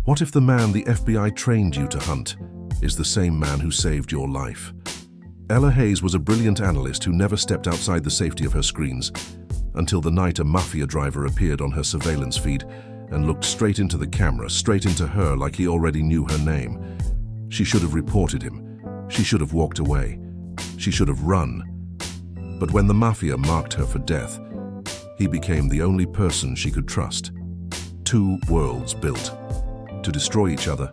What if the man the FBI trained you to hunt is the same man who saved your life? Ella Hayes was a brilliant analyst who never stepped outside the safety of her screens until the night a Mafia driver appeared on her surveillance feed and looked straight into the camera, straight into her like he already knew her name. She should have reported him. She should have walked away. She should have run. But when the Mafia marked her for death, he became the only person she could trust. Two worlds built to destroy each other.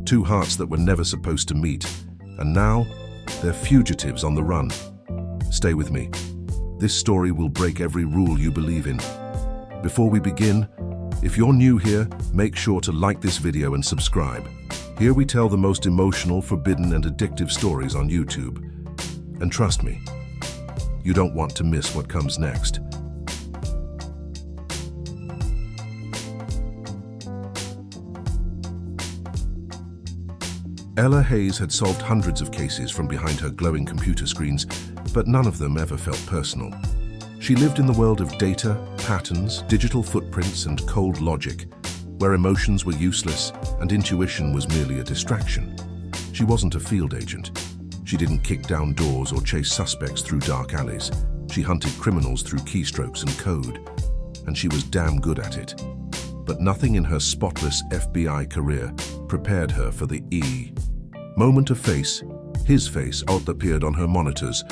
Two hearts that were never supposed to meet. And now, they're fugitives on the run. Stay with me. This story will break every rule you believe in. Before we begin, if you're new here, make sure to like this video and subscribe. Here we tell the most emotional, forbidden, and addictive stories on YouTube. And trust me, you don't want to miss what comes next. Ella Hayes had solved hundreds of cases from behind her glowing computer screens, but none of them ever felt personal. She lived in the world of data, patterns, digital footprints, and cold logic, where emotions were useless and intuition was merely a distraction. She wasn't a field agent. She didn't kick down doors or chase suspects through dark alleys. She hunted criminals through keystrokes and code, and she was damn good at it. But nothing in her spotless FBI career prepared her for the moment of face. His face appeared on her monitors,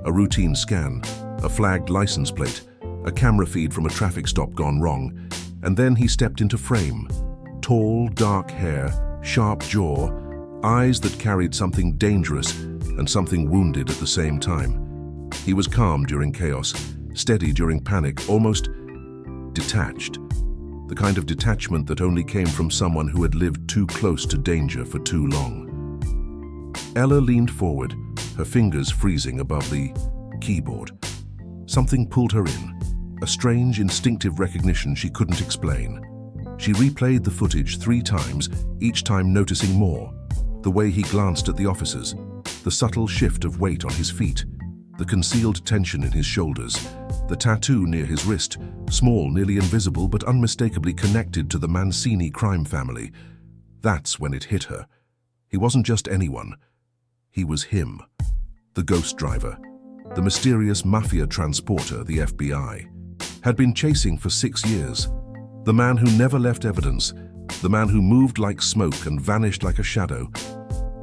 a routine scan, a flagged license plate, a camera feed from a traffic stop gone wrong, and then he stepped into frame. Tall, dark hair, sharp jaw, eyes that carried something dangerous and something wounded at the same time. He was calm during chaos, steady during panic, almost detached. The kind of detachment that only came from someone who had lived too close to danger for too long. Ella leaned forward, her fingers freezing above the keyboard. Something pulled her in, a strange, instinctive recognition she couldn't explain. She replayed the footage 3 times, each time noticing more. The way he glanced at the officers, the subtle shift of weight on his feet, the concealed tension in his shoulders, the tattoo near his wrist, small, nearly invisible, but unmistakably connected to the Mancini crime family. That's when it hit her. He wasn't just anyone. He was him. The ghost driver, the mysterious Mafia transporter the FBI had been chasing for 6 years. The man who never left evidence, the man who moved like smoke and vanished like a shadow,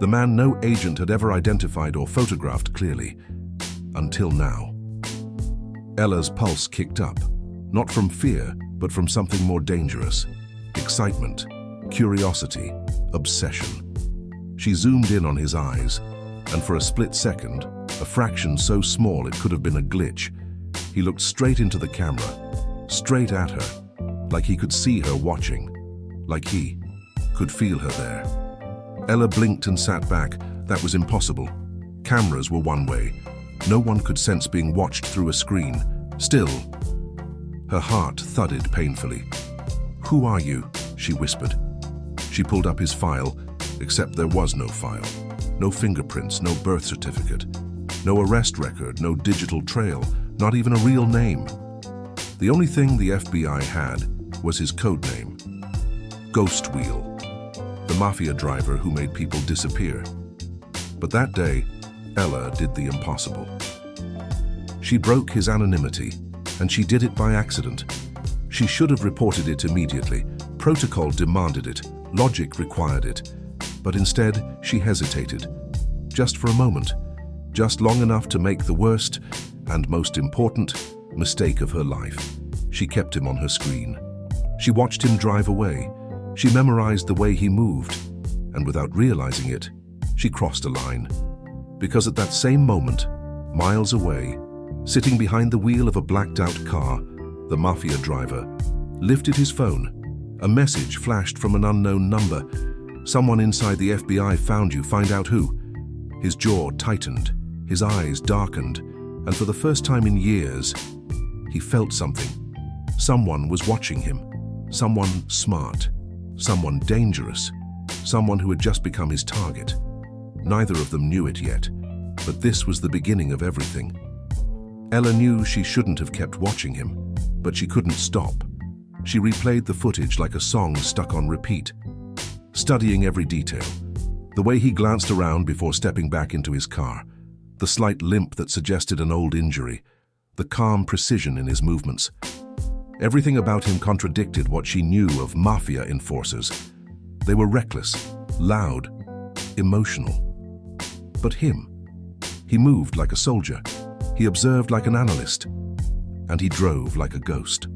the man no agent had ever identified or photographed clearly. Until now. Ella's pulse kicked up, not from fear, but from something more dangerous. Excitement, curiosity, obsession. She zoomed in on his eyes, and for a split second, a fraction so small it could have been a glitch, he looked straight into the camera, straight at her, like he could see her watching, like he could feel her there. Ella blinked and sat back. That was impossible. Cameras were one way. No one could sense being watched through a screen. Still, her heart thudded painfully. "Who are you?" she whispered. She pulled up his file, except there was no file. No fingerprints, no birth certificate, no arrest record, no digital trail, not even a real name. The only thing the FBI had was his code name. Ghost Wheel, the Mafia driver who made people disappear. But that day, Ella did the impossible. She broke his anonymity, and she did it by accident. She should have reported it immediately. Protocol demanded it, logic required it. But instead, she hesitated. Just for a moment, just long enough to make the worst, and most important, mistake of her life. She kept him on her screen. She watched him drive away. She memorized the way he moved, and without realizing it, she crossed a line. Because at that same moment, miles away, sitting behind the wheel of a blacked-out car, the Mafia driver lifted his phone. A message flashed from an unknown number. "Someone inside the FBI found you, find out who." His jaw tightened, his eyes darkened, and for the first time in years, he felt something. Someone was watching him. Someone smart. Someone dangerous. Someone who had just become his target. Neither of them knew it yet, but this was the beginning of everything. Ella knew she shouldn't have kept watching him, but she couldn't stop. She replayed the footage like a song stuck on repeat. studying every detail. The way he glanced around before stepping back into his car, the slight limp that suggested an old injury, the calm precision in his movements. Everything about him contradicted what she knew of Mafia enforcers. They were reckless, loud, emotional. But him, he moved like a soldier, he observed like an analyst, and he drove like a ghost.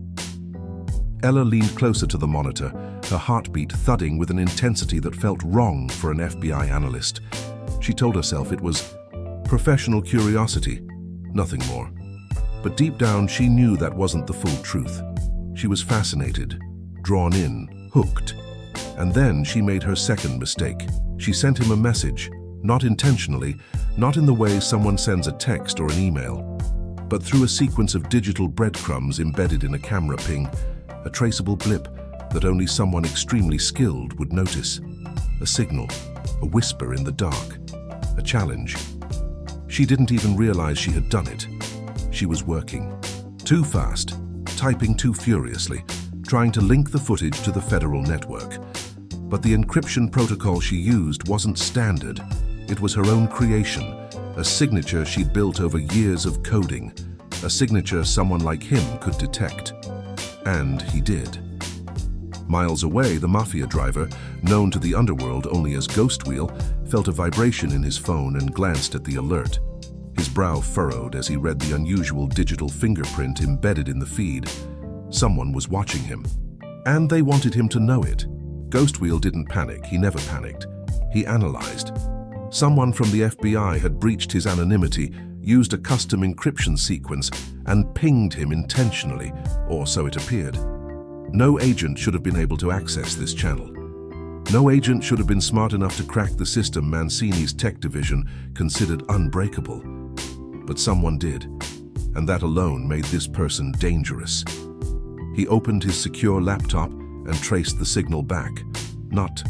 Ella leaned closer to the monitor, her heartbeat thudding with an intensity that felt wrong for an FBI analyst. She told herself it was professional curiosity, nothing more. But deep down, she knew that wasn't the full truth. She was fascinated, drawn in, hooked. And then she made her second mistake. She sent him a message, not intentionally, not in the way someone sends a text or an email, but through a sequence of digital breadcrumbs embedded in a camera ping, a traceable blip that only someone extremely skilled would notice. A signal, a whisper in the dark, a challenge. She didn't even realize she had done it. She was working. Too fast, typing too furiously, trying to link the footage to the federal network. But the encryption protocol she used wasn't standard. It was her own creation, a signature she'd built over years of coding, a signature someone like him could detect. And he did. Miles away, the Mafia driver, known to the underworld only as Ghost Wheel, felt a vibration in his phone and glanced at the alert. His brow furrowed as he read the unusual digital fingerprint embedded in the feed. Someone was watching him. And they wanted him to know it. Ghost Wheel didn't panic, he never panicked. He analyzed. Someone from the FBI had breached his anonymity, used a custom encryption sequence, and pinged him intentionally, or so it appeared. No agent should have been able to access this channel. No agent should have been smart enough to crack the system Mancini's tech division considered unbreakable. But someone did, and that alone made this person dangerous. He opened his secure laptop and traced the signal back. Not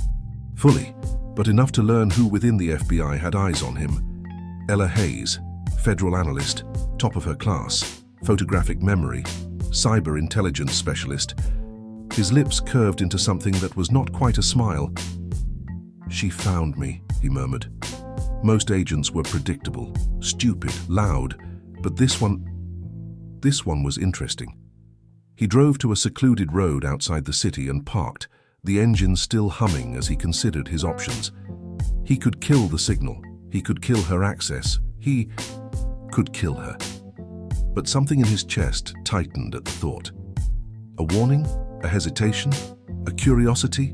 fully, but enough to learn who within the FBI had eyes on him. Ella Hayes, federal analyst, top of her class, photographic memory, cyber intelligence specialist. His lips curved into something that was not quite a smile. "She found me," he murmured. Most agents were predictable, stupid, loud, but this one was interesting. He drove to a secluded road outside the city and parked, the engine still humming as he considered his options. He could kill the signal. He could kill her access. He could kill her. But something in his chest tightened at the thought. A warning? A hesitation? A curiosity?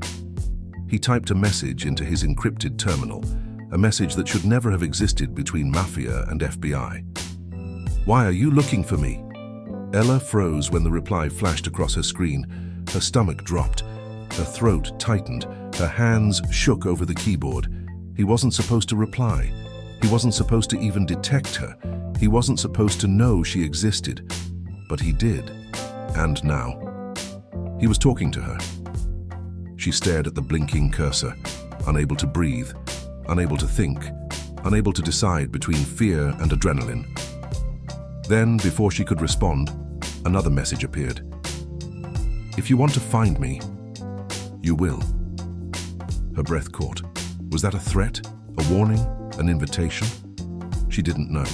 He typed a message into his encrypted terminal, a message that should never have existed between Mafia and FBI. "Why are you looking for me?" Ella froze when the reply flashed across her screen. Her stomach dropped. Her throat tightened. Her hands shook over the keyboard. He wasn't supposed to reply. He wasn't supposed to even detect her. He wasn't supposed to know she existed. But he did. And now. He was talking to her. She stared at the blinking cursor, unable to breathe, unable to think, unable to decide between fear and adrenaline. Then, before she could respond, another message appeared. "If you want to find me, you will." Her breath caught. Was that a threat? A warning? An invitation? She didn't know.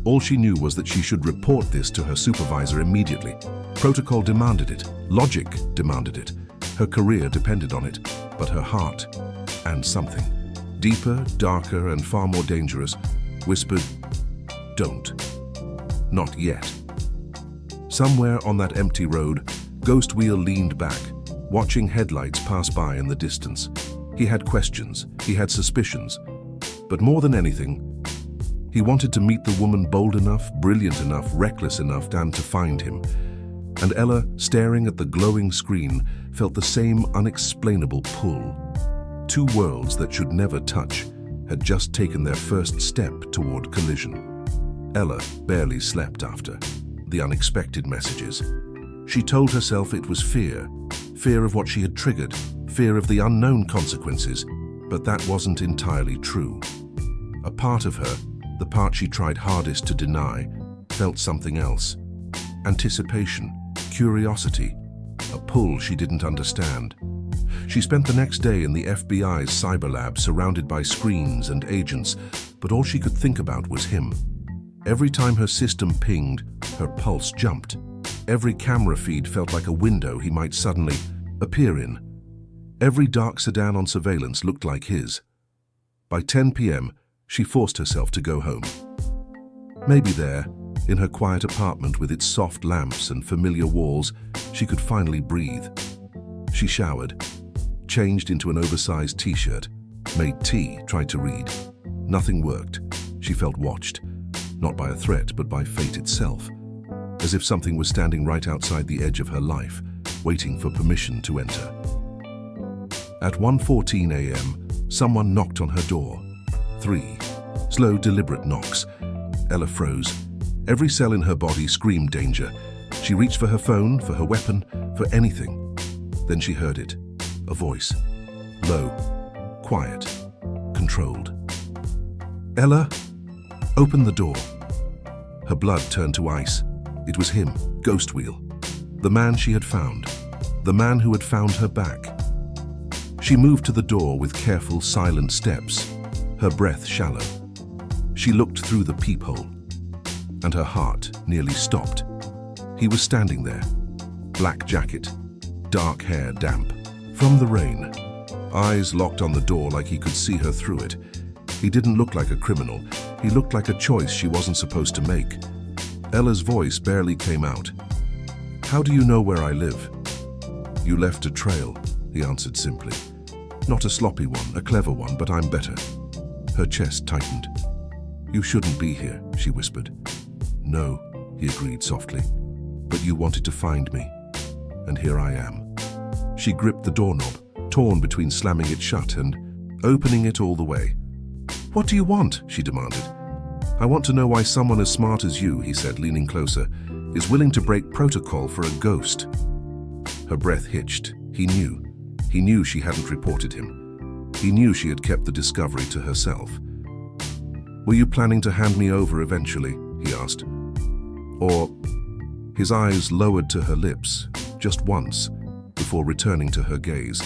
All she knew was that she should report this to her supervisor immediately. Protocol demanded it. Logic demanded it. Her career depended on it. But her heart, and something, deeper, darker, and far more dangerous, whispered, "Don't. Not yet." Somewhere on that empty road, Ghost Wheel leaned back, watching headlights pass by in the distance. He had questions, he had suspicions, but more than anything, he wanted to meet the woman bold enough, brilliant enough, reckless enough to find him. And Ella, staring at the glowing screen, felt the same unexplainable pull. Two worlds that should never touch had just taken their first step toward collision. Ella barely slept after the unexpected messages. She told herself it was fear, fear of what she had triggered, fear of the unknown consequences, but that wasn't entirely true. A part of her, the part she tried hardest to deny, felt something else. Anticipation, curiosity, a pull she didn't understand. She spent the next day in the FBI's cyber lab surrounded by screens and agents, but all she could think about was him. Every time her system pinged, her pulse jumped. Every camera feed felt like a window he might suddenly appear in. Every dark sedan on surveillance looked like his. By 10 p.m., she forced herself to go home. Maybe there, in her quiet apartment with its soft lamps and familiar walls, she could finally breathe. She showered, changed into an oversized t-shirt, made tea, tried to read. Nothing worked. She felt watched, not by a threat, but by fate itself, as if something was standing right outside the edge of her life, waiting for permission to enter. At 1:14 a.m., someone knocked on her door. 3 slow, deliberate knocks. Ella froze. Every cell in her body screamed danger. She reached for her phone, for her weapon, for anything. Then she heard it. A voice. Low, quiet, controlled. Ella, open the door. Her blood turned to ice. It was him, Ghost Wheel. The man she had found. The man who had found her back. She moved to the door with careful, silent steps, her breath shallow. She looked through the peephole, and her heart nearly stopped. He was standing there, black jacket, dark hair damp, from the rain, eyes locked on the door like he could see her through it. He didn't look like a criminal. He looked like a choice she wasn't supposed to make. Ella's voice barely came out. How do you know where I live? You left a trail, he answered simply. Not a sloppy one, a clever one, but I'm better. Her chest tightened. You shouldn't be here, she whispered. No, he agreed softly, but you wanted to find me, and here I am. She gripped the doorknob, torn between slamming it shut and opening it all the way. What do you want? She demanded. I want to know why someone as smart as you, he said, leaning closer, is willing to break protocol for a ghost. Her breath hitched. He knew. He knew she hadn't reported him. He knew she had kept the discovery to herself. Were you planning to hand me over eventually? He asked. Or... His eyes lowered to her lips, just once, before returning to her gaze.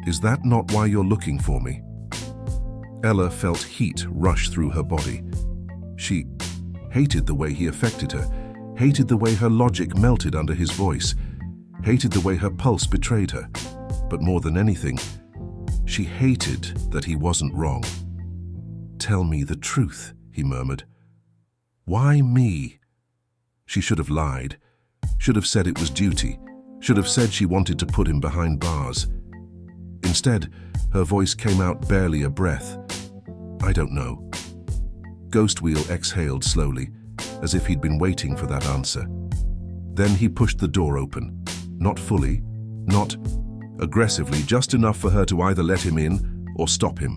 Is that not why you're looking for me? Ella felt heat rush through her body. She hated the way he affected her, hated the way her logic melted under his voice, hated the way her pulse betrayed her. But more than anything, she hated that he wasn't wrong. Tell me the truth, he murmured. Why me? She should have lied, should have said it was duty, should have said she wanted to put him behind bars. Instead, her voice came out barely a breath. I don't know. Ghost Wheel exhaled slowly, as if he'd been waiting for that answer. Then he pushed the door open, not fully, not aggressively, just enough for her to either let him in or stop him.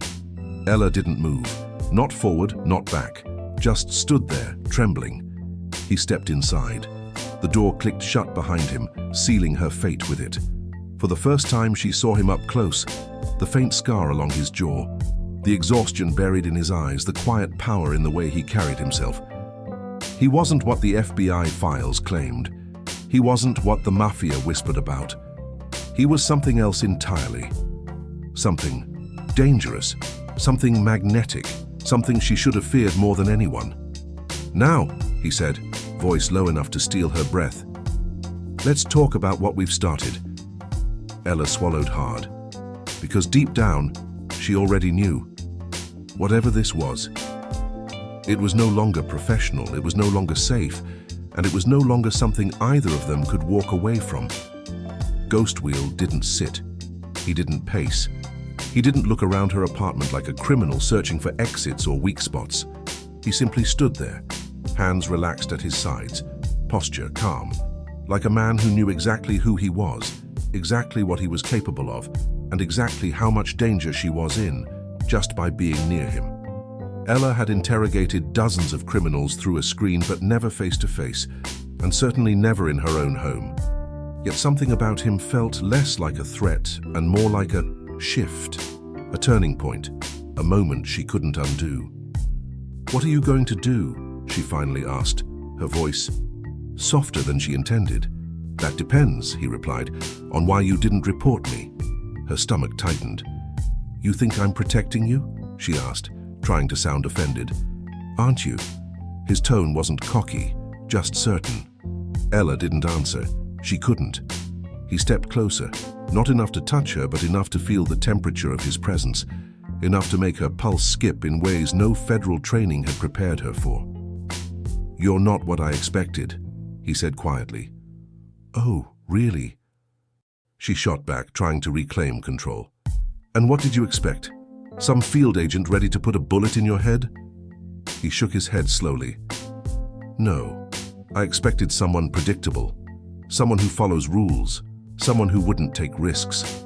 Ella didn't move, not forward, not back, just stood there, trembling. He stepped inside. The door clicked shut behind him, sealing her fate with it. For the first time she saw him up close, the faint scar along his jaw, the exhaustion buried in his eyes, the quiet power in the way he carried himself. He wasn't what the FBI files claimed. He wasn't what the Mafia whispered about. He was something else entirely. Something dangerous, something magnetic, something she should have feared more than anyone. Now, he said, voice low enough to steal her breath. Let's talk about what we've started. Ella swallowed hard, because deep down, she already knew. Whatever this was, it was no longer professional, it was no longer safe, and it was no longer something either of them could walk away from. Ghost Wheel didn't sit. He didn't pace. He didn't look around her apartment like a criminal searching for exits or weak spots. He simply stood there, hands relaxed at his sides, posture calm, like a man who knew exactly who he was, exactly what he was capable of, and exactly how much danger she was in, just by being near him. Ella had interrogated dozens of criminals through a screen, but never face to face, and certainly never in her own home. Yet something about him felt less like a threat and more like a shift, a turning point, a moment she couldn't undo. What are you going to do? She finally asked, her voice softer than she intended. That depends, he replied, on why you didn't report me. Her stomach tightened. "You think I'm protecting you?" she asked, trying to sound offended. "Aren't you?" His tone wasn't cocky, just certain. Ella didn't answer. She couldn't. He stepped closer, not enough to touch her, but enough to feel the temperature of his presence, enough to make her pulse skip in ways no federal training had prepared her for. "You're not what I expected," he said quietly. "Oh, really?" She shot back, trying to reclaim control. "And what did you expect? Some field agent ready to put a bullet in your head?" He shook his head slowly. "No, I expected someone predictable, someone who follows rules, someone who wouldn't take risks."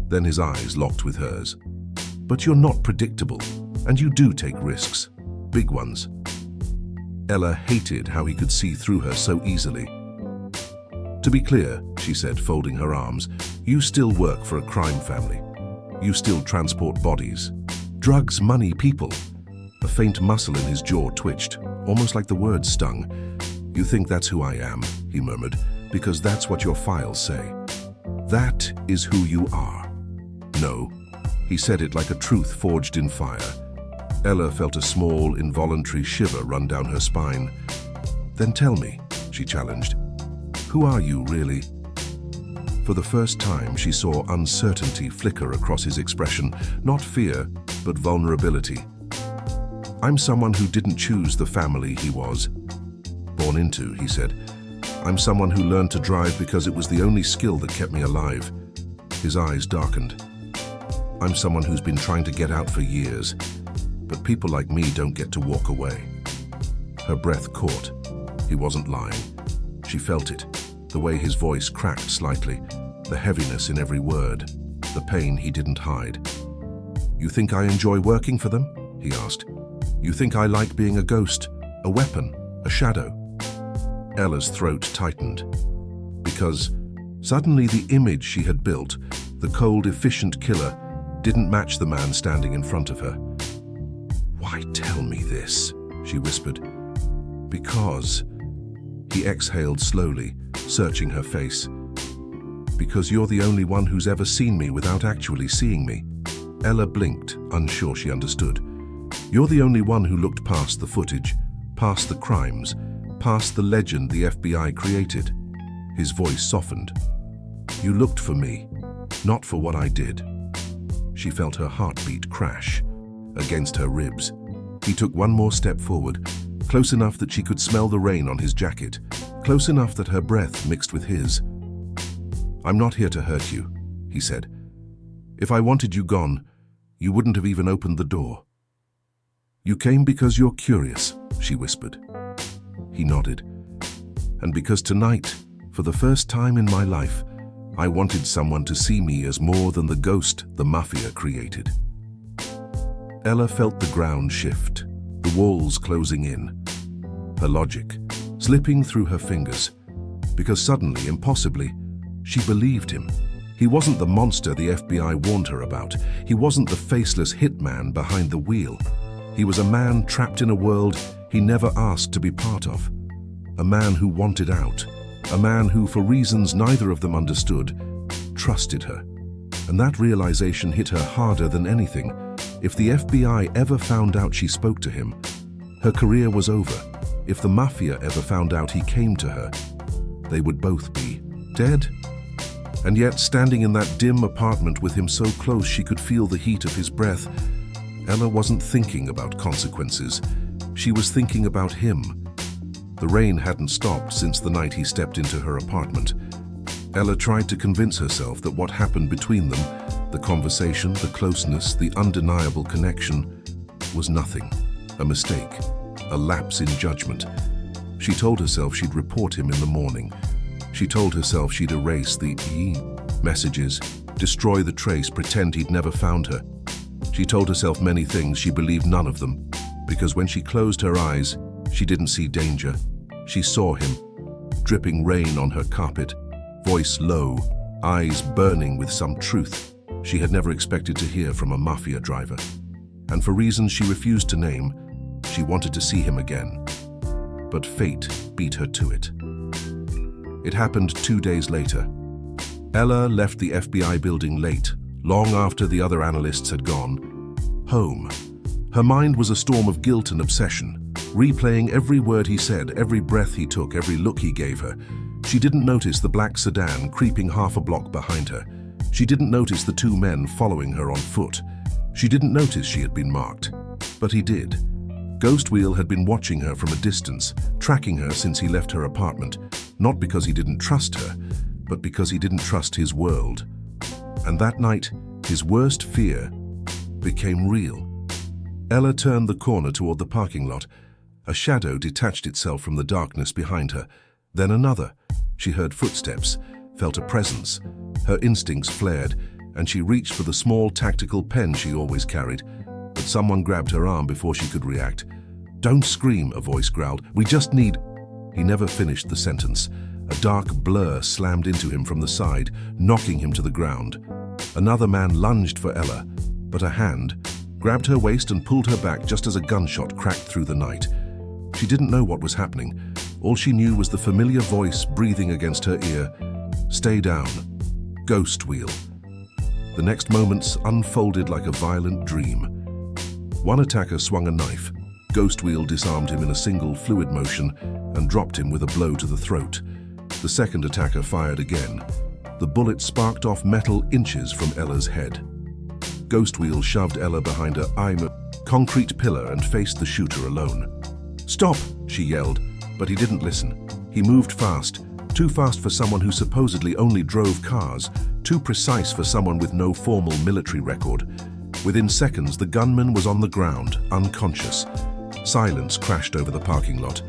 Then his eyes locked with hers. "But you're not predictable, and you do take risks, big ones." Ella hated how he could see through her so easily. "To be clear," she said, folding her arms, "you still work for a crime family. You still transport bodies. Drugs, money, people." A faint muscle in his jaw twitched, almost like the words stung. "You think that's who I am," he murmured, "because that's what your files say. That is who you are." "No." He said it like a truth forged in fire. Ella felt a small, involuntary shiver run down her spine. "Then tell me," she challenged. "Who are you, really?" For the first time, she saw uncertainty flicker across his expression, not fear, but vulnerability. "I'm someone who didn't choose the family he was born into," he said. "I'm someone who learned to drive because it was the only skill that kept me alive." His eyes darkened. "I'm someone who's been trying to get out for years, but people like me don't get to walk away." Her breath caught. He wasn't lying. She felt it, the way his voice cracked slightly, the heaviness in every word, the pain he didn't hide. "You think I enjoy working for them?" he asked. "You think I like being a ghost, a weapon, a shadow?" Ella's throat tightened, because suddenly the image she had built, the cold, efficient killer, didn't match the man standing in front of her. "Why tell me this?" she whispered. "Because," he exhaled slowly, searching her face. "Because you're the only one who's ever seen me without actually seeing me." Ella blinked, unsure she understood. "You're the only one who looked past the footage, past the crimes, past the legend the FBI created." His voice softened. "You looked for me, not for what I did." She felt her heartbeat crash against her ribs. He took one more step forward, close enough that she could smell the rain on his jacket, close enough that her breath mixed with his. "I'm not here to hurt you," he said. "If I wanted you gone, you wouldn't have even opened the door." "You came because you're curious," she whispered. He nodded. "And because tonight, for the first time in my life, I wanted someone to see me as more than the ghost the Mafia created." Ella felt the ground shift, the walls closing in, her logic slipping through her fingers, because suddenly, impossibly, she believed him. He wasn't the monster the FBI warned her about. He wasn't the faceless hitman behind the wheel. He was a man trapped in a world he never asked to be part of. A man who wanted out. A man who, for reasons neither of them understood, trusted her. And that realization hit her harder than anything. If the FBI ever found out she spoke to him, her career was over. If the Mafia ever found out he came to her, they would both be dead. And yet, standing in that dim apartment with him so close she could feel the heat of his breath, Ella wasn't thinking about consequences. She was thinking about him. The rain hadn't stopped since the night he stepped into her apartment. Ella tried to convince herself that what happened between them, the conversation, the closeness, the undeniable connection, was nothing, a mistake, a lapse in judgment. She told herself she'd report him in the morning. She told herself she'd erase the messages, destroy the trace, pretend he'd never found her. She told herself many things, she believed none of them, because when she closed her eyes, she didn't see danger. She saw him, dripping rain on her carpet, voice low, eyes burning with some truth she had never expected to hear from a Mafia driver. And for reasons she refused to name, she wanted to see him again. But fate beat her to it. It happened 2 days later. Ella left the FBI building late, long after the other analysts had gone. Home. Her mind was a storm of guilt and obsession, replaying every word he said, every breath he took, every look he gave her. She didn't notice the black sedan creeping half a block behind her. She didn't notice the two men following her on foot. She didn't notice she had been marked. But he did. Ghost Wheel had been watching her from a distance, tracking her since he left her apartment, not because he didn't trust her, but because he didn't trust his world. And that night, his worst fear became real. Ella turned the corner toward the parking lot. A shadow detached itself from the darkness behind her. Then another. She heard footsteps, felt a presence. Her instincts flared, and she reached for the small tactical pen she always carried. But someone grabbed her arm before she could react. "Don't scream," a voice growled. "We just need—" He never finished the sentence. A dark blur slammed into him from the side, knocking him to the ground. Another man lunged for Ella, but a hand grabbed her waist and pulled her back just as a gunshot cracked through the night. She didn't know what was happening. All she knew was the familiar voice breathing against her ear. "Stay down. Ghost Wheel." The next moments unfolded like a violent dream. One attacker swung a knife. Ghost Wheel disarmed him in a single fluid motion and dropped him with a blow to the throat. The second attacker fired again. The bullet sparked off metal inches from Ella's head. Ghost Wheel shoved Ella behind a concrete pillar and faced the shooter alone. "Stop!" she yelled, but he didn't listen. He moved fast, too fast for someone who supposedly only drove cars, too precise for someone with no formal military record. Within seconds, the gunman was on the ground, unconscious. Silence crashed over the parking lot.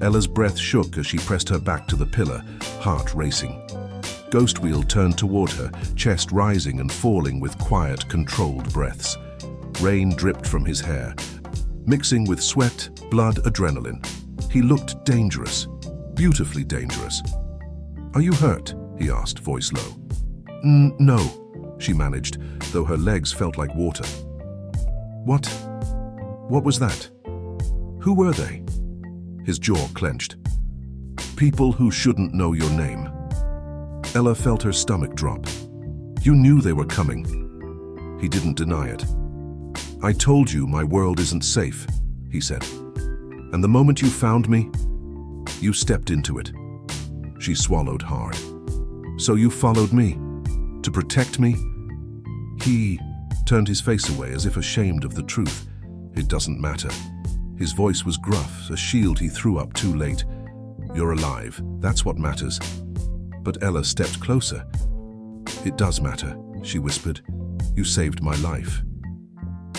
Ella's breath shook as she pressed her back to the pillar, heart racing. Ghost Wheel turned toward her, chest rising and falling with quiet, controlled breaths. Rain dripped from his hair, mixing with sweat, blood, adrenaline. He looked dangerous, beautifully dangerous. "Are you hurt?" he asked, voice low. No," she managed, though her legs felt like water. What was that? Who were they?" His jaw clenched. "People who shouldn't know your name." Ella felt her stomach drop. "You knew they were coming." He didn't deny it. "I told you my world isn't safe," he said. "And the moment you found me, you stepped into it." She swallowed hard. "So you followed me? To protect me?" He turned his face away as if ashamed of the truth. "It doesn't matter." His voice was gruff, a shield he threw up too late. "You're alive. That's what matters." But Ella stepped closer. "It does matter," she whispered. "You saved my life."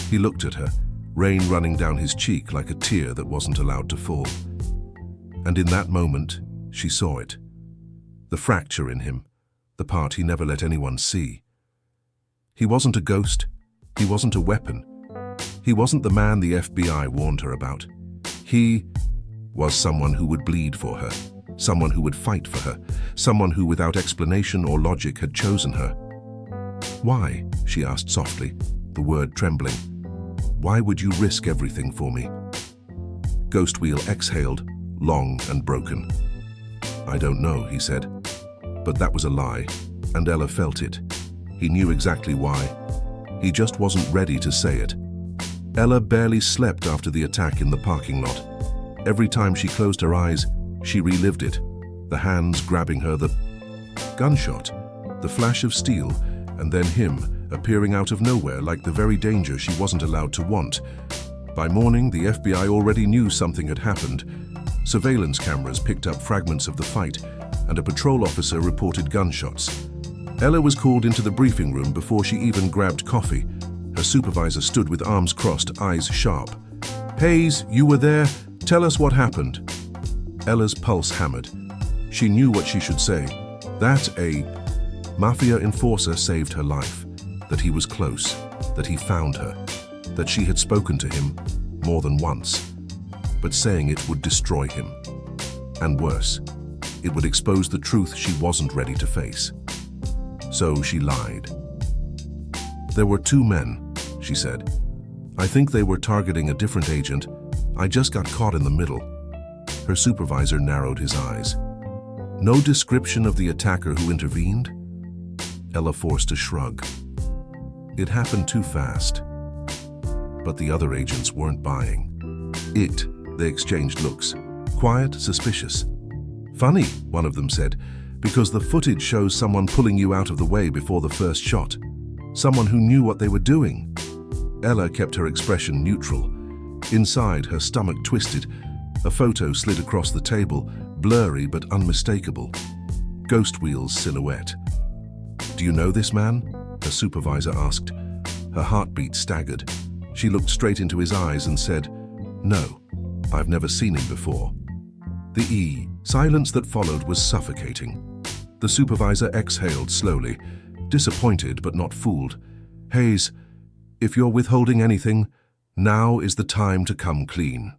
He looked at her, rain running down his cheek like a tear that wasn't allowed to fall. And in that moment, she saw it. The fracture in him, the part he never let anyone see. He wasn't a ghost. He wasn't a weapon. He wasn't the man the FBI warned her about. He was someone who would bleed for her, someone who would fight for her, someone who without explanation or logic had chosen her. "Why?" she asked softly, the word trembling. "Why would you risk everything for me?" Ghost Wheel exhaled, long and broken. "I don't know," he said. But that was a lie, and Ella felt it. He knew exactly why. He just wasn't ready to say it. Ella barely slept after the attack in the parking lot. Every time she closed her eyes, she relived it. The hands grabbing her, the gunshot, the flash of steel, and then him appearing out of nowhere like the very danger she wasn't allowed to want. By morning, the FBI already knew something had happened. Surveillance cameras picked up fragments of the fight, and a patrol officer reported gunshots. Ella was called into the briefing room before she even grabbed coffee. Her supervisor stood with arms crossed, eyes sharp. "Hayes, you were there. Tell us what happened." Ella's pulse hammered. She knew what she should say. That a Mafia enforcer saved her life, that he was close, that he found her, that she had spoken to him more than once. But saying it would destroy him. And worse, it would expose the truth she wasn't ready to face. So she lied. "There were two men," she said. "I think they were targeting a different agent. I just got caught in the middle." Her supervisor narrowed his eyes. "No description of the attacker who intervened?" Ella forced a shrug. It happened too fast. But the other agents weren't buying. They exchanged looks. Quiet, suspicious. Funny, one of them said, because the footage shows someone pulling you out of the way before the first shot. Someone who knew what they were doing. Ella kept her expression neutral. Inside, her stomach twisted. A photo slid across the table, blurry but unmistakable. Ghost Wheel's silhouette. "Do you know this man?" her supervisor asked. Her heartbeat staggered. She looked straight into his eyes and said, "No, I've never seen him before." The silence that followed was suffocating. The supervisor exhaled slowly, disappointed but not fooled. "Hayes, if you're withholding anything, now is the time to come clean."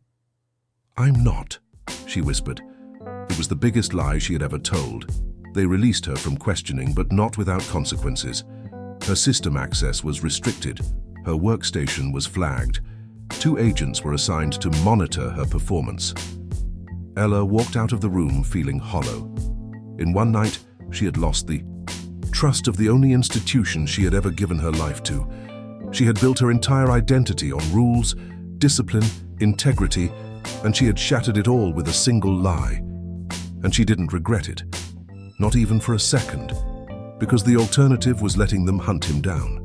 "I'm not," she whispered. It was the biggest lie she had ever told. They released her from questioning, but not without consequences. Her system access was restricted. Her workstation was flagged. 2 agents were assigned to monitor her performance. Ella walked out of the room feeling hollow. In one night, she had lost the trust of the only institution she had ever given her life to. She had built her entire identity on rules, discipline, integrity, and she had shattered it all with a single lie. And she didn't regret it, not even for a second, because the alternative was letting them hunt him down.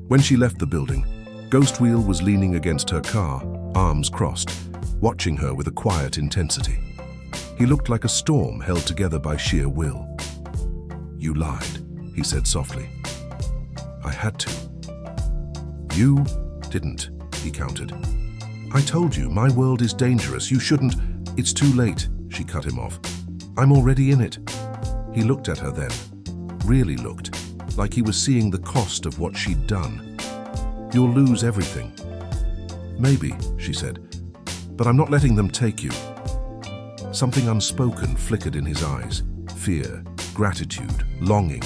When she left the building, Ghost Wheel was leaning against her car, arms crossed, watching her with a quiet intensity. He looked like a storm held together by sheer will. "You lied," he said softly. "I had to." "You didn't," he countered. "I told you, my world is dangerous. You shouldn't." "It's too late," she cut him off. "I'm already in it." He looked at her then, really looked, like he was seeing the cost of what she'd done. "You'll lose everything." "Maybe," she said, "but I'm not letting them take you." Something unspoken flickered in his eyes. Fear, gratitude, longing,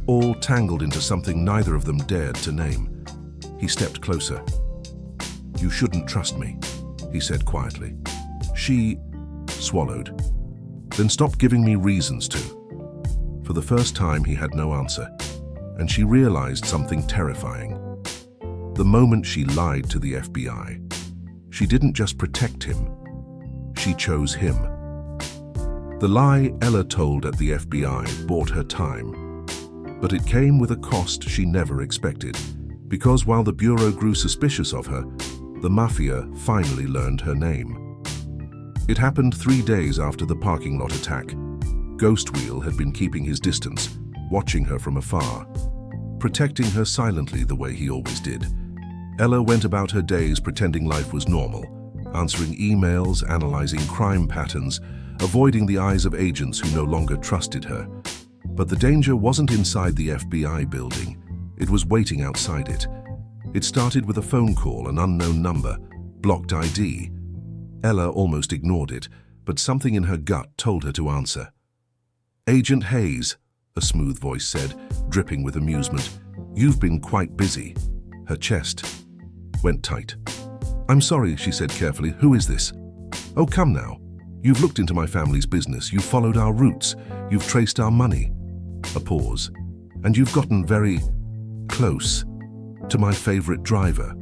all tangled into something neither of them dared to name. He stepped closer. "You shouldn't trust me," he said quietly. She swallowed. "Then stop giving me reasons to." For the first time, he had no answer, and she realized something terrifying. The moment she lied to the FBI, she didn't just protect him, she chose him. The lie Ella told at the FBI bought her time, but it came with a cost she never expected, because while the Bureau grew suspicious of her, the Mafia finally learned her name. It happened 3 days after the parking lot attack. Ghost Wheel had been keeping his distance, watching her from afar, protecting her silently the way he always did. Ella went about her days pretending life was normal, answering emails, analyzing crime patterns, avoiding the eyes of agents who no longer trusted her. But the danger wasn't inside the FBI building. It was waiting outside it. It started with a phone call, an unknown number, blocked ID. Ella almost ignored it, but something in her gut told her to answer. "Agent Hayes," a smooth voice said, dripping with amusement. "You've been quite busy." Her chest went tight. "I'm sorry," she said carefully. "Who is this?" "Oh, come now. You've looked into my family's business. You've followed our roots. You've traced our money." A pause. "And you've gotten very close to my favorite driver."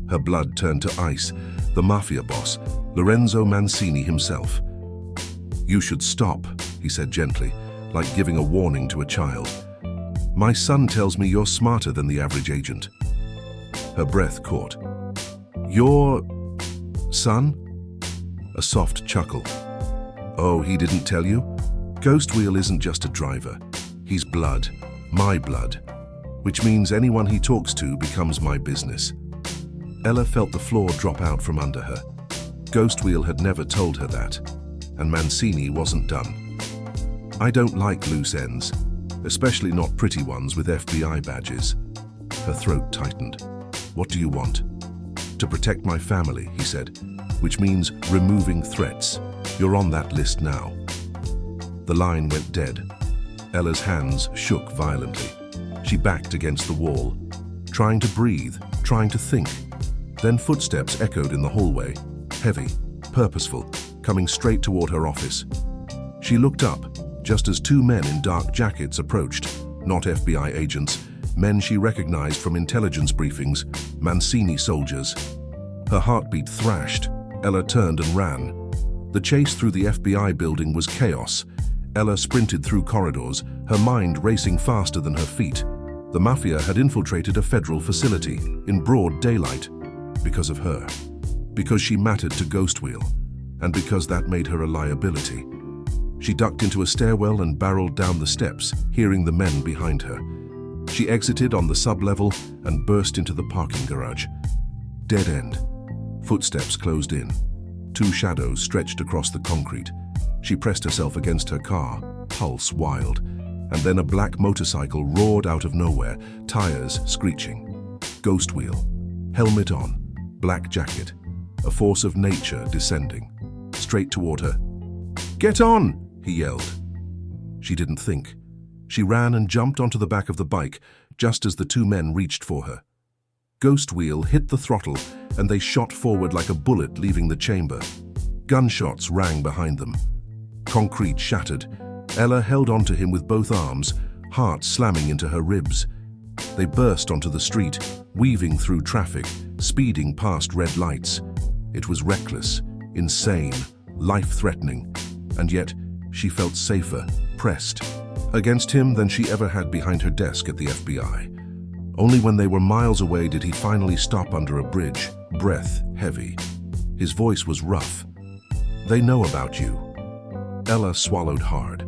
Her blood turned to ice. The Mafia boss, Lorenzo Mancini himself. "You should stop," he said gently, like giving a warning to a child. "My son tells me you're smarter than the average agent." Her breath caught. "Your son?" A soft chuckle. "Oh, he didn't tell you? Ghost Wheel isn't just a driver. He's blood, my blood, which means anyone he talks to becomes my business." Ella felt the floor drop out from under her. Ghost Wheel had never told her that, and Mancini wasn't done. "I don't like loose ends, especially not pretty ones with FBI badges." Her throat tightened. "What do you want?" "To protect my family," he said, "which means removing threats. You're on that list now." The line went dead. Ella's hands shook violently. She backed against the wall, trying to breathe, trying to think. Then footsteps echoed in the hallway, heavy, purposeful, coming straight toward her office. She looked up, just as 2 men in dark jackets approached, not FBI agents, men she recognized from intelligence briefings, Mancini soldiers. Her heartbeat thrashed. Ella turned and ran. The chase through the FBI building was chaos. Ella sprinted through corridors, her mind racing faster than her feet. The Mafia had infiltrated a federal facility in broad daylight because of her, because she mattered to Ghostwheel, and because that made her a liability. She ducked into a stairwell and barreled down the steps, hearing the men behind her. She exited on the sub-level and burst into the parking garage. Dead end. Footsteps closed in. Two shadows stretched across the concrete. She pressed herself against her car, pulse wild, and then a black motorcycle roared out of nowhere, tires screeching. Ghostwheel, helmet on, black jacket, a force of nature descending, straight toward her. "Get on!" he yelled. She didn't think. She ran and jumped onto the back of the bike just as the two men reached for her. Ghostwheel hit the throttle and they shot forward like a bullet leaving the chamber. Gunshots rang behind them. Concrete shattered. Ella held onto him with both arms, heart slamming into her ribs. They burst onto the street, weaving through traffic, speeding past red lights. It was reckless, insane, life-threatening, and yet she felt safer, pressed, against him than she ever had behind her desk at the FBI. Only when they were miles away did he finally stop under a bridge, breath heavy. His voice was rough. "They know about you." Ella swallowed hard.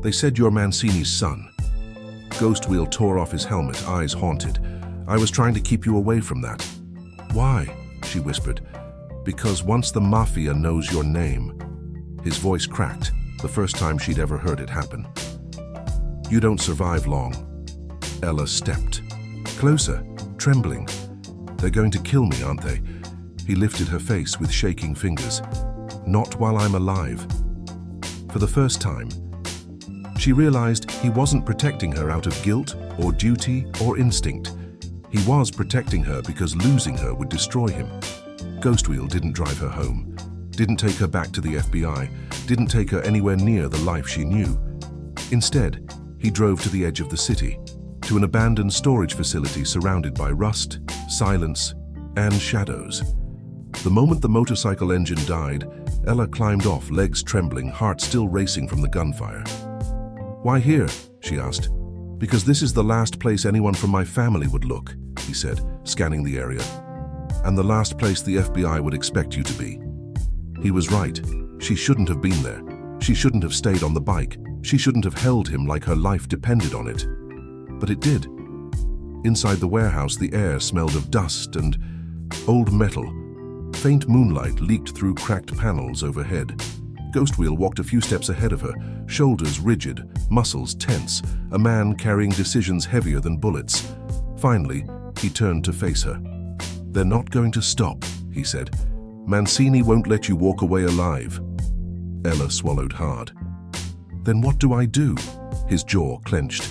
"They said you're Mancini's son." Ghostwheel tore off his helmet, eyes haunted. "I was trying to keep you away from that." "Why?" she whispered. "Because once the Mafia knows your name." His voice cracked, the first time she'd ever heard it happen. "You don't survive long." Ella stepped. Closer, trembling. "They're going to kill me, aren't they?" He lifted her face with shaking fingers. "Not while I'm alive." For the first time, she realized he wasn't protecting her out of guilt or duty or instinct. He was protecting her because losing her would destroy him. Ghostwheel didn't drive her home, didn't take her back to the FBI, didn't take her anywhere near the life she knew. Instead, he drove to the edge of the city, to an abandoned storage facility surrounded by rust, silence, and shadows. The moment the motorcycle engine died, Ella climbed off, legs trembling, heart still racing from the gunfire. "Why here?" she asked. "Because this is the last place anyone from my family would look," he said, scanning the area. "And the last place the FBI would expect you to be." He was right. She shouldn't have been there. She shouldn't have stayed on the bike. She shouldn't have held him like her life depended on it. But it did. Inside the warehouse, the air smelled of dust and old metal. Faint moonlight leaked through cracked panels overhead. Ghostwheel walked a few steps ahead of her, shoulders rigid, muscles tense, a man carrying decisions heavier than bullets. Finally, he turned to face her. "They're not going to stop," he said. "Mancini won't let you walk away alive." Ella swallowed hard. "Then what do I do?" His jaw clenched.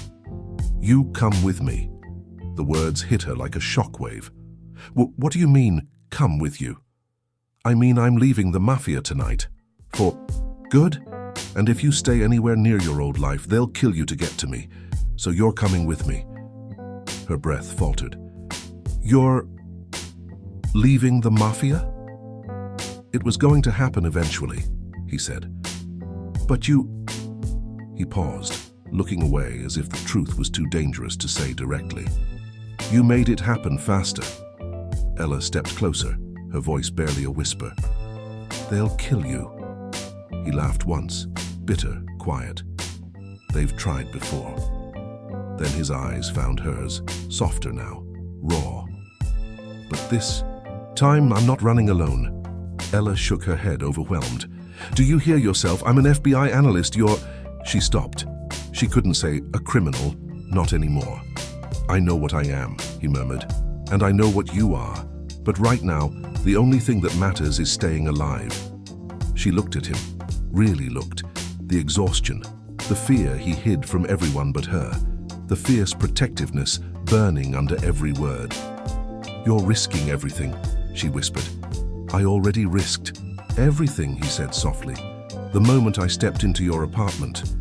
"You come with me." The words hit her like a shockwave. "What do you mean, come with you?" "I mean I'm leaving the Mafia tonight. For good? And if you stay anywhere near your old life, they'll kill you to get to me. So you're coming with me." Her breath faltered. "You're leaving the Mafia?" "It was going to happen eventually," he said. "But you..." He paused, looking away as if the truth was too dangerous to say directly. "You made it happen faster." Ella stepped closer, her voice barely a whisper. "They'll kill you." He laughed once, bitter, quiet. "They've tried before." Then his eyes found hers, softer now, raw. "But this time I'm not running alone." Ella shook her head, overwhelmed. "Do you hear yourself? I'm an FBI analyst. You're..." She stopped. She couldn't say, "a criminal," not anymore. "I know what I am," he murmured, "and I know what you are. But right now, the only thing that matters is staying alive." She looked at him, really looked. The exhaustion, the fear he hid from everyone but her, the fierce protectiveness burning under every word. "You're risking everything," she whispered. "I already risked everything," he said softly. "The moment I stepped into your apartment."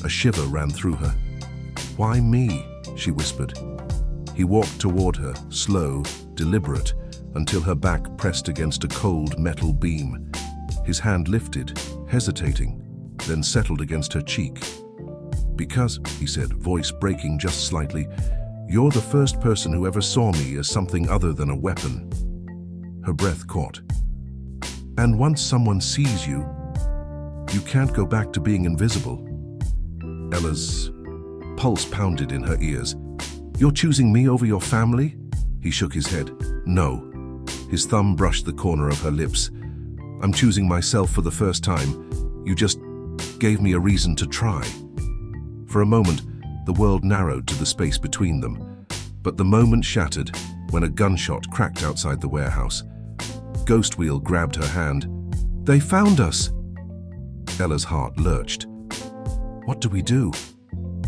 A shiver ran through her. "Why me?" she whispered. He walked toward her, slow, deliberate, until her back pressed against a cold metal beam. His hand lifted, hesitating, then settled against her cheek. "Because," he said, voice breaking just slightly, "you're the first person who ever saw me as something other than a weapon." Her breath caught. "And once someone sees you, you can't go back to being invisible." Ella's pulse pounded in her ears. "You're choosing me over your family?" He shook his head. "No." His thumb brushed the corner of her lips. "I'm choosing myself for the first time. You just gave me a reason to try." For a moment, the world narrowed to the space between them. But the moment shattered when a gunshot cracked outside the warehouse. Ghostwheel grabbed her hand. "They found us!" Ella's heart lurched. "What do we do?"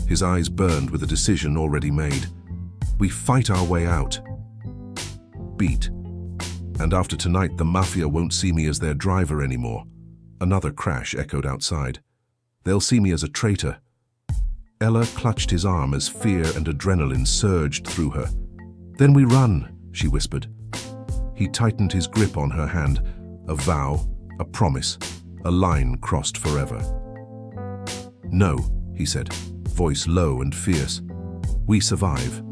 His eyes burned with a decision already made. "We fight our way out." Beat. "And after tonight, the Mafia won't see me as their driver anymore." Another crash echoed outside. "They'll see me as a traitor." Ella clutched his arm as fear and adrenaline surged through her. "Then we run," she whispered. He tightened his grip on her hand, a vow, a promise, a line crossed forever. "No," he said, voice low and fierce. "We survive."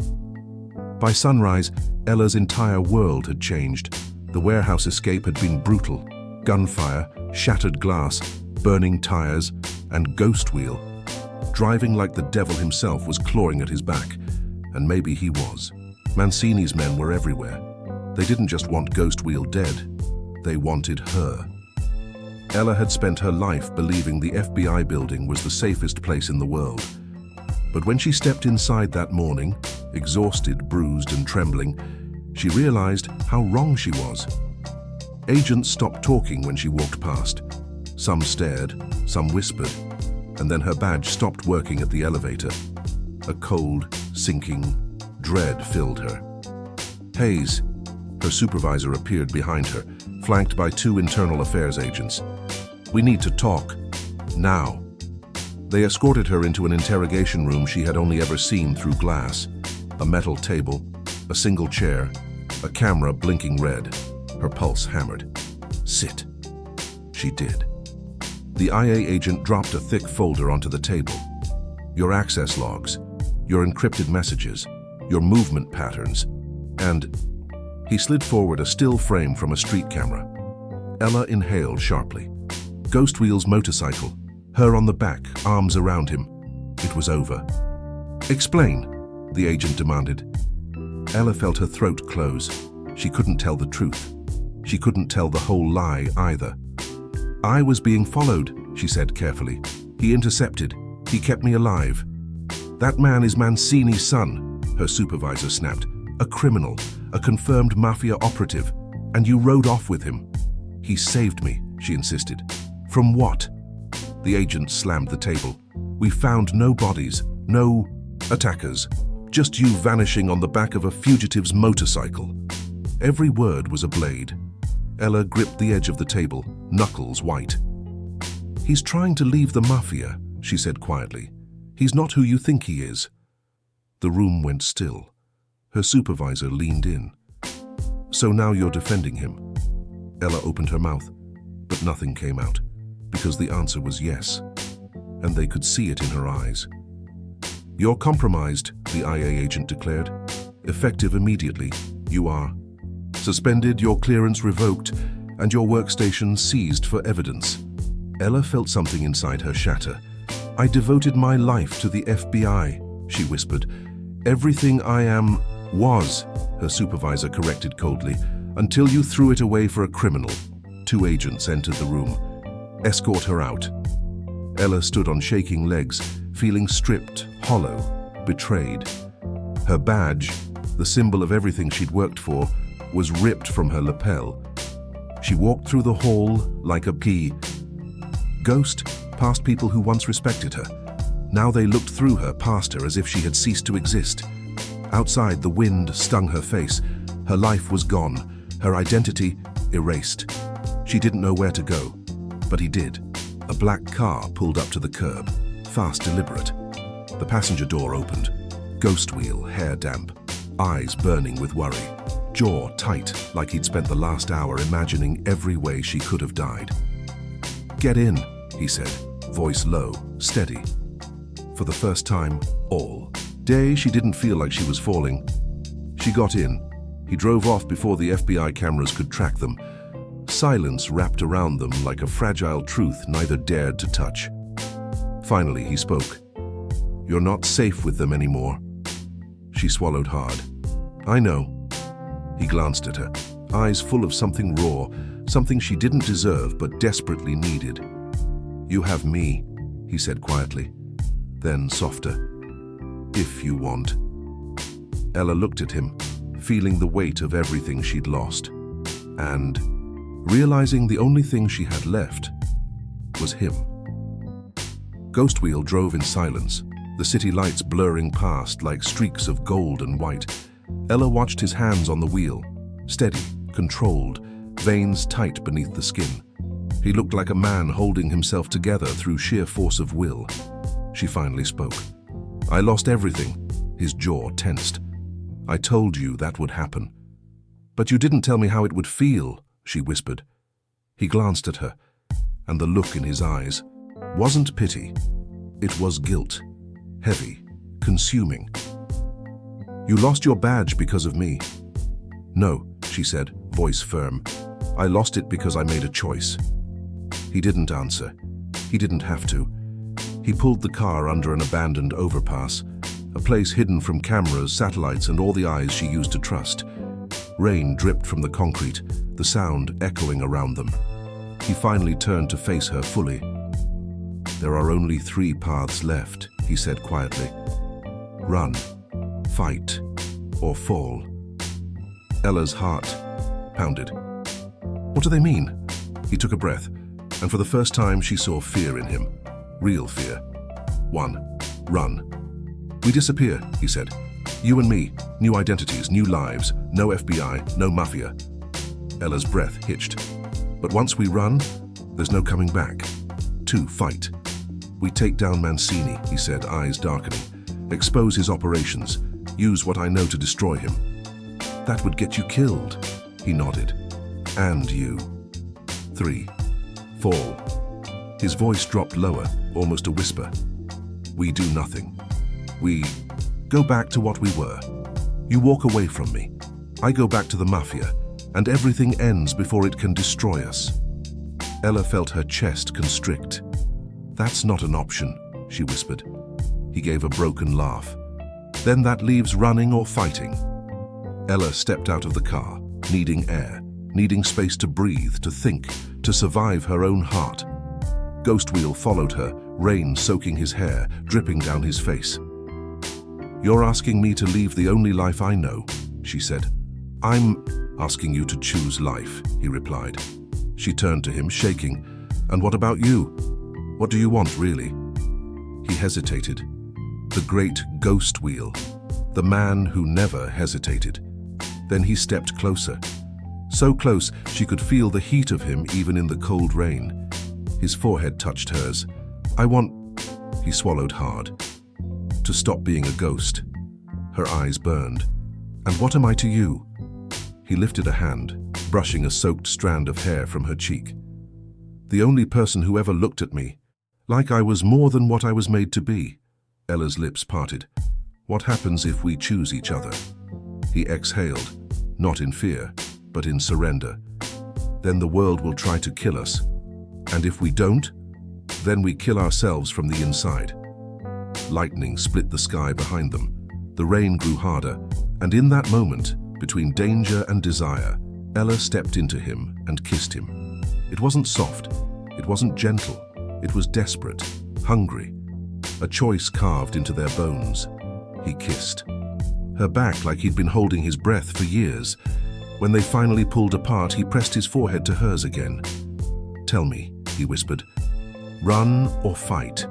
By sunrise, Ella's entire world had changed. The warehouse escape had been brutal. Gunfire, shattered glass, burning tires, and Ghostwheel. Driving like the devil himself was clawing at his back, and maybe he was. Mancini's men were everywhere. They didn't just want Ghostwheel dead, they wanted her. Ella had spent her life believing the FBI building was the safest place in the world. But when she stepped inside that morning, exhausted, bruised, and trembling, she realized how wrong she was. Agents stopped talking when she walked past. Some stared, some whispered, and then her badge stopped working at the elevator. A cold, sinking dread filled her. "Hayes," her supervisor appeared behind her, flanked by 2 internal affairs agents. "We need to talk. Now." They escorted her into an interrogation room she had only ever seen through glass. A metal table, a single chair, a camera blinking red. Her pulse hammered. "Sit." She did. The IA agent dropped a thick folder onto the table. "Your access logs, your encrypted messages, your movement patterns, and..." He slid forward a still frame from a street camera. Ella inhaled sharply. Ghostwheel's motorcycle, her on the back, arms around him. It was over. "Explain," the agent demanded. Ella felt her throat close. She couldn't tell the truth. She couldn't tell the whole lie either. "I was being followed," she said carefully. "He intercepted. He kept me alive." "That man is Mancini's son," her supervisor snapped. "A criminal, a confirmed Mafia operative, and you rode off with him." "He saved me," she insisted. "From what?" The agent slammed the table. "We found no bodies, no attackers, just you vanishing on the back of a fugitive's motorcycle." Every word was a blade. Ella gripped the edge of the table, knuckles white. "He's trying to leave the Mafia," she said quietly. "He's not who you think he is." The room went still. Her supervisor leaned in. "So now you're defending him?" Ella opened her mouth, but nothing came out, because the answer was yes, and they could see it in her eyes. "You're compromised," the IA agent declared. "Effective immediately. You are. Suspended, your clearance revoked, and your workstation seized for evidence." Ella felt something inside her shatter. "I devoted my life to the FBI," she whispered. "Everything I am was," her supervisor corrected coldly, "until you threw it away for a criminal." 2 agents entered the room. "Escort her out." Ella stood on shaking legs, feeling stripped, hollow, betrayed. Her badge, the symbol of everything she'd worked for, was ripped from her lapel. She walked through the hall like a key. Ghost past people who once respected her. Now they looked through her, past her, as if she had ceased to exist. Outside, the wind stung her face. Her life was gone, her identity erased. She didn't know where to go, but he did. A black car pulled up to the curb, fast, deliberate. The passenger door opened. Ghostwheel, hair damp. eyes burning with worry, jaw tight like he'd spent the last hour imagining every way she could have died. "Get in," he said, voice low, steady. For the first time, all day she didn't feel like she was falling. She got in. He drove off before the FBI cameras could track them. Silence wrapped around them like a fragile truth neither dared to touch. Finally, he spoke. "You're not safe with them anymore." She swallowed hard. "I know." He glanced at her, eyes full of something raw, something she didn't deserve but desperately needed. "You have me," he said quietly, then softer. "If you want." Ella looked at him, feeling the weight of everything she'd lost, and realizing the only thing she had left was him. Ghost Wheel drove in silence, the city lights blurring past like streaks of gold and white. Ella watched his hands on the wheel, steady, controlled, veins tight beneath the skin. He looked like a man holding himself together through sheer force of will. She finally spoke. "I lost everything." His jaw tensed. "I told you that would happen." "But you didn't tell me how it would feel," she whispered. He glanced at her, and the look in his eyes wasn't pity. It was guilt, heavy, consuming. "You lost your badge because of me." "No," she said, voice firm. "I lost it because I made a choice." He didn't answer. He didn't have to. He pulled the car under an abandoned overpass, a place hidden from cameras, satellites, and all the eyes she used to trust. Rain dripped from the concrete, the sound echoing around them. He finally turned to face her fully. "There are only 3 paths left," he said quietly. "Run, fight, or fall." Ella's heart pounded. "What do they mean?" He took a breath, and for the first time she saw fear in him. Real fear. 1. Run. "We disappear," he said. "You and me, new identities, new lives, no FBI, no Mafia." Ella's breath hitched. "But once we run, there's no coming back." 2. Fight. "We take down Mancini," he said, eyes darkening. "Expose his operations. Use what I know to destroy him." "That would get you killed." He nodded. "And you." 3. Fall. His voice dropped lower, almost a whisper. "We do nothing. We go back to what we were. You walk away from me. I go back to the Mafia, and everything ends before it can destroy us." Ella felt her chest constrict. "That's not an option," she whispered. He gave a broken laugh. "Then that leaves running or fighting." Ella stepped out of the car, needing air, needing space to breathe, to think, to survive her own heart. Ghost Wheel followed her, rain soaking his hair, dripping down his face. "You're asking me to leave the only life I know," she said. "I'm asking you to choose life," he replied. She turned to him, shaking. "And what about you? What do you want, really?" He hesitated. The great Ghost Wheel, the man who never hesitated. Then he stepped closer. So close she could feel the heat of him even in the cold rain. His forehead touched hers. "I want," he swallowed hard, "to stop being a ghost." Her eyes burned. "And what am I to you?" He lifted a hand, brushing a soaked strand of hair from her cheek. "The only person who ever looked at me, like I was more than what I was made to be." Ella's lips parted. "What happens if we choose each other?" He exhaled, not in fear, but in surrender. "Then the world will try to kill us. And if we don't, then we kill ourselves from the inside." Lightning split the sky behind them. The rain grew harder, and in that moment, between danger and desire, Ella stepped into him and kissed him. It wasn't soft, it wasn't gentle, it was desperate, hungry, a choice carved into their bones. He kissed her back like he'd been holding his breath for years. When they finally pulled apart, he pressed his forehead to hers again. "Tell me," he whispered, "run or fight?"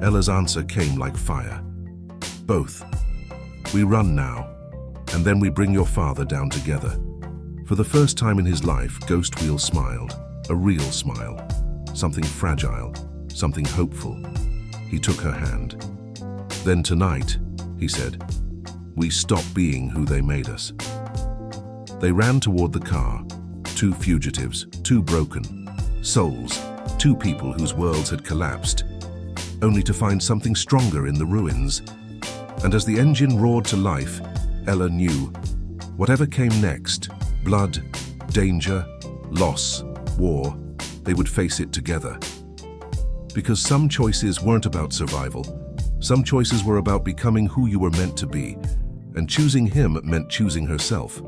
Ella's answer came like fire. "Both. We run now, and then we bring your father down together." For the first time in his life, Ghost Wheel smiled, a real smile, something fragile, something hopeful. He took her hand. "Then tonight," he said, we stop being who they made us. They ran toward the car, two fugitives, two broken souls, two people whose worlds had collapsed, only to find something stronger in the ruins. And as the engine roared to life, Ella knew, whatever came next, blood, danger, loss, war, they would face it together. Because some choices weren't about survival. Some choices were about becoming who you were meant to be, and choosing him meant choosing herself.